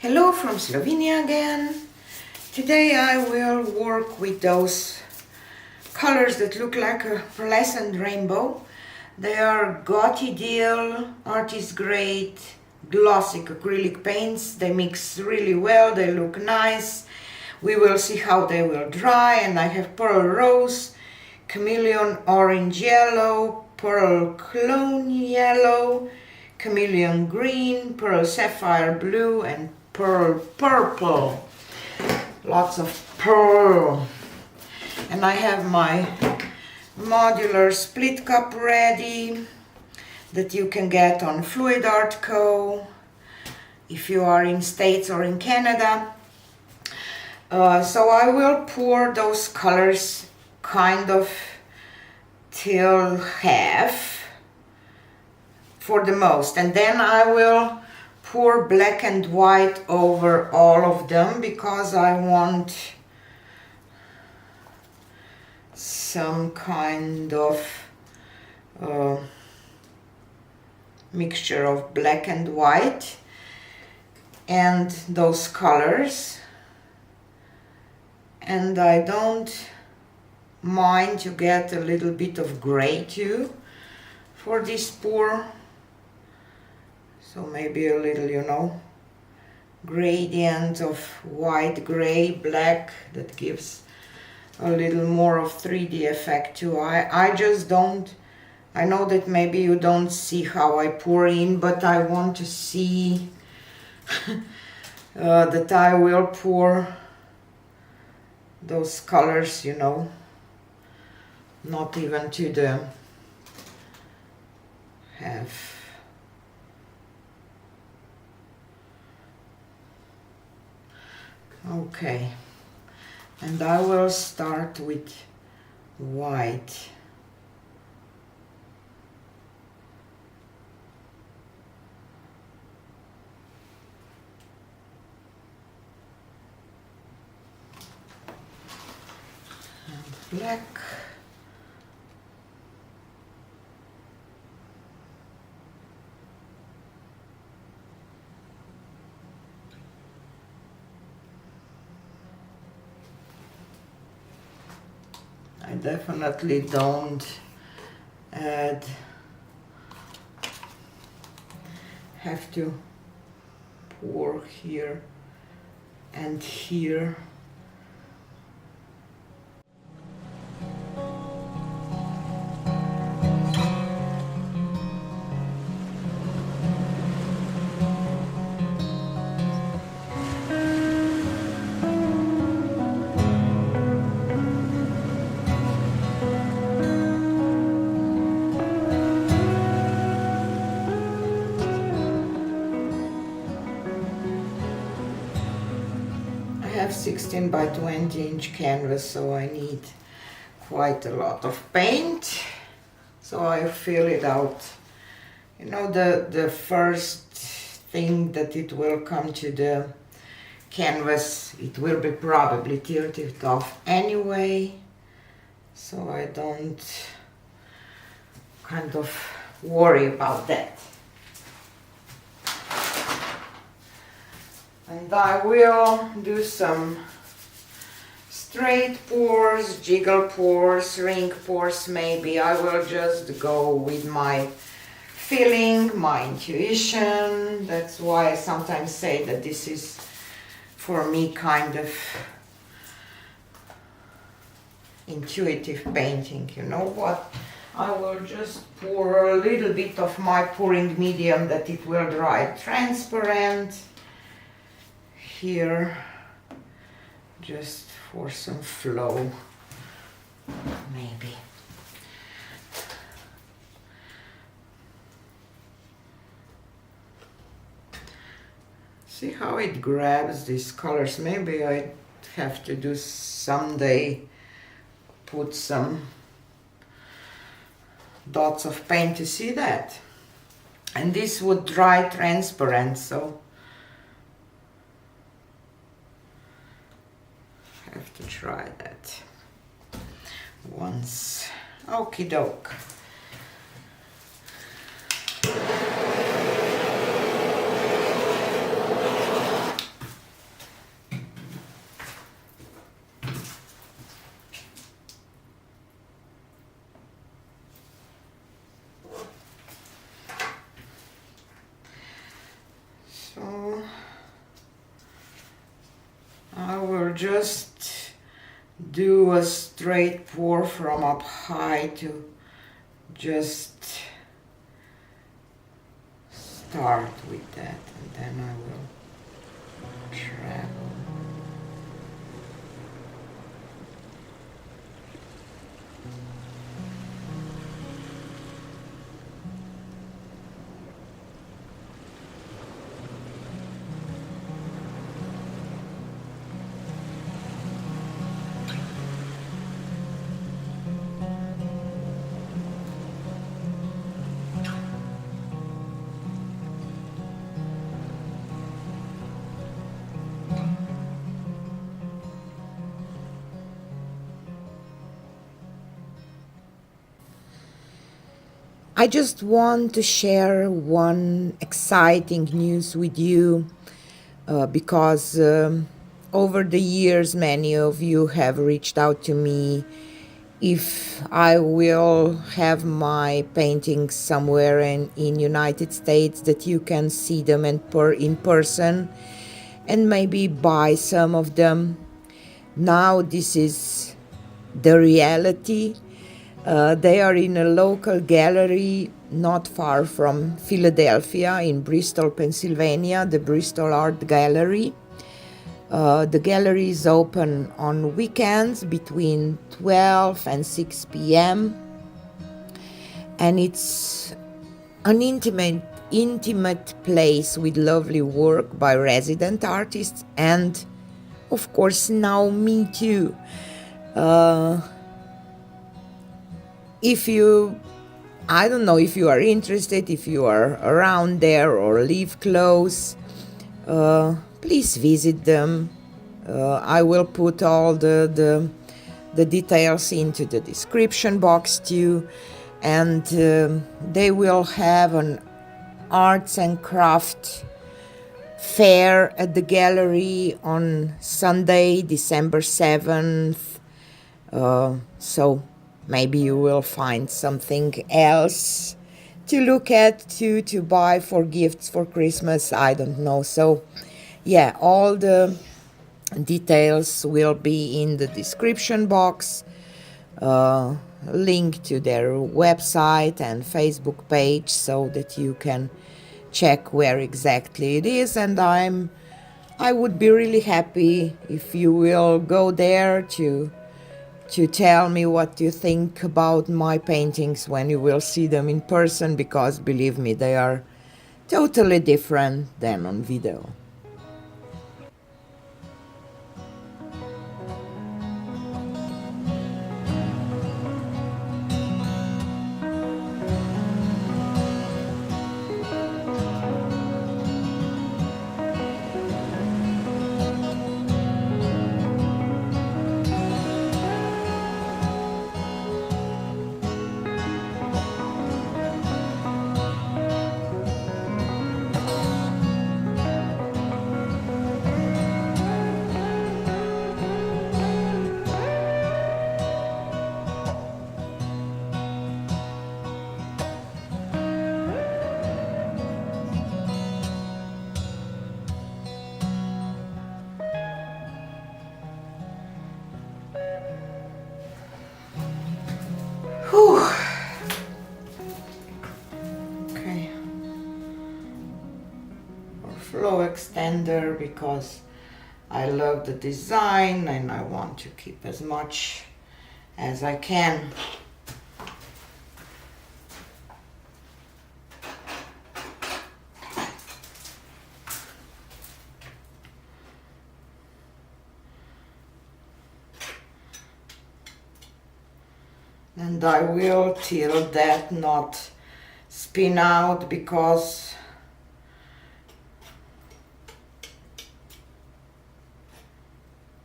Hello from Slovenia again. Today I will work with those colors that look like a pearlescent rainbow. They are Gauty Deal, Artist Grade, glossy acrylic paints. They mix really well, they look nice. We will see how they will dry. And I have Pearl Rose, Chameleon Orange Yellow, Pearl Clone Yellow, Chameleon Green, Pearl Sapphire Blue, and Pearl Purple. Lots of pearl. And I have my Modular Split Cup ready that you can get on Fluid Art Co. if you are in States or in Canada. So I will pour those colors kind of till half for the most, and then I will pour black and white over all of them because I want some kind of mixture of black and white and those colors. And I don't mind to get a little bit of gray too for this pour. So maybe a little, gradient of white, gray, black that gives a little more of 3D effect too. I just don't, I know that maybe you don't see how I pour in, but I want to see that I will pour those colors, not even to the half. Okay, and I will start with white. And black. I definitely don't have to pour here and here. I have 16 by 20 inch canvas, so I need quite a lot of paint. So I fill it out. The first thing that it will come to the canvas, it will be probably tilted off anyway. So I don't kind of worry about that. And I will do some straight pours, jiggle pours, ring pours maybe. I will just go with my feeling, my intuition. That's why I sometimes say that this is for me kind of intuitive painting. You know what? I will just pour a little bit of my pouring medium that it will dry transparent here, just for some flow, maybe. See how it grabs these colors. Maybe I have to do someday, put some dots of paint to see that. And this would dry transparent, so I have to try that once. Okie doke. just do a straight pour from up high to just start with that, and then I will travel. I just want to share one exciting news with you because over the years many of you have reached out to me if I will have my paintings somewhere in United States that you can see them in person and maybe buy some of them. Now this is the reality. They are in a local gallery not far from Philadelphia in Bristol, Pennsylvania, the Bristol Art Gallery. The gallery is open on weekends between 12 and 6 p.m. and it's an intimate place with lovely work by resident artists and of course now me too. If you, I don't know if you are interested, if you are around there or live close, please visit them. I will put all the details into the description box too, and they will have an arts and craft fair at the gallery on Sunday, December 7th. So maybe you will find something else to look at, to buy for gifts for Christmas, I don't know. So yeah, all the details will be in the description box, link to their website and Facebook page so that you can check where exactly it is. And I would be really happy if you will go there to tell me what you think about my paintings when you will see them in person, because believe me, they are totally different than on video. Whew. Okay. Or flow extender, because I love the design and I want to keep as much as I can. And I will tilt that not spin out, because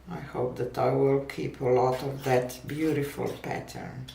I hope that I will keep a lot of that beautiful pattern.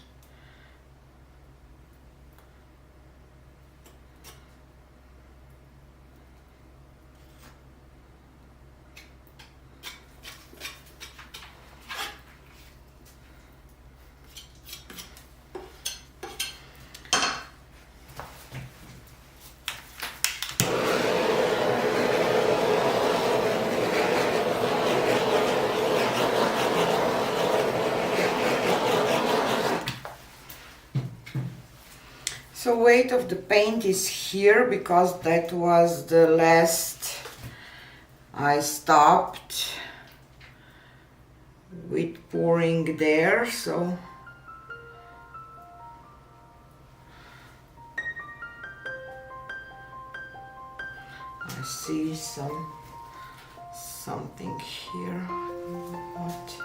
So weight of the paint is here because that was the last I stopped with pouring there, so I see something here. What?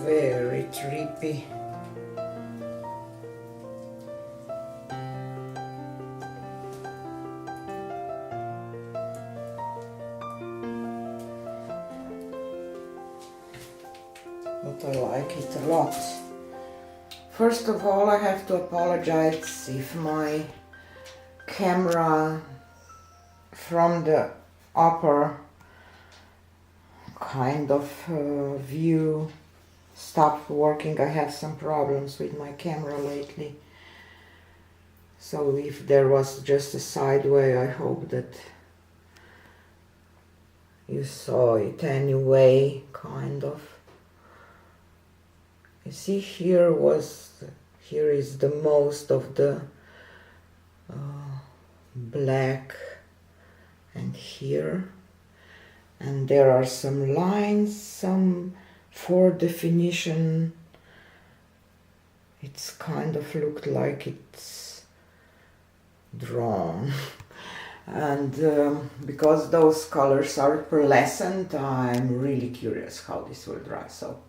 Very trippy. But I like it a lot. First of all, I have to apologize if my camera from the upper kind of view stopped working. I have some problems with my camera lately. So if there was just a sideway, I hope that you saw it anyway, kind of. You see, here is the most of the black, and here, and there are some lines, some for definition. It's kind of looked like it's drawn. And because those colors are pearlescent, I'm really curious how this will dry. So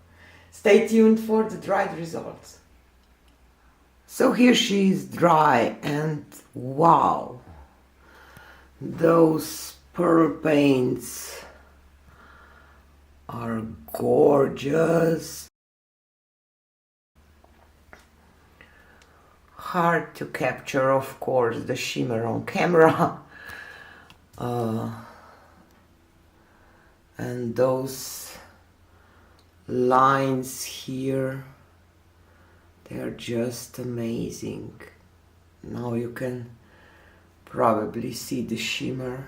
stay tuned for the dried results. So here she is dry, and wow, those pearl paints are gorgeous. Hard to capture, of course, the shimmer on camera. And those lines here, they are just amazing. Now you can probably see the shimmer.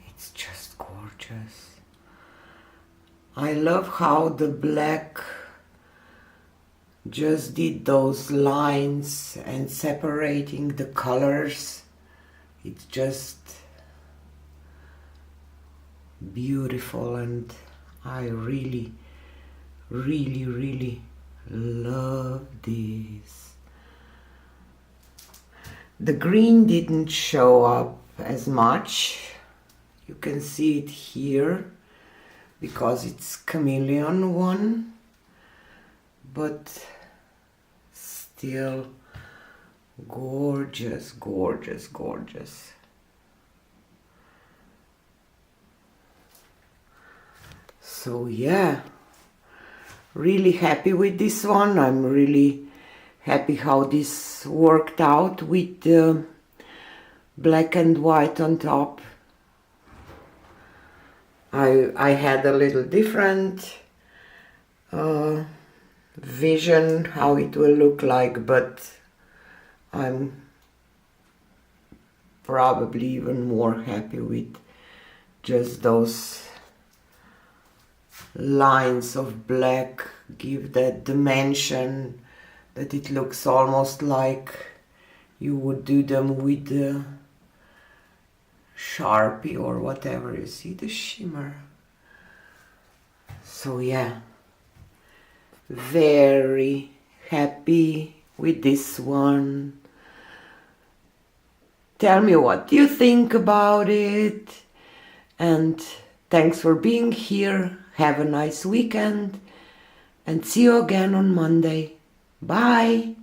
It's just gorgeous. I love how the black just did those lines and separating the colors. It's just beautiful, and I really, really, really love this. The green didn't show up as much. You can see it here because it's chameleon one, but still gorgeous, gorgeous, gorgeous. So yeah, really happy with this one. I'm really happy how this worked out with the black and white on top. I had a little different vision how it will look like, but I'm probably even more happy with just those lines of black. Give that dimension that it looks almost like you would do them with the Sharpie or whatever. You see the shimmer? So yeah, very happy with this one. Tell me what you think about it, and thanks for being here. Have a nice weekend and see you again on Monday. Bye!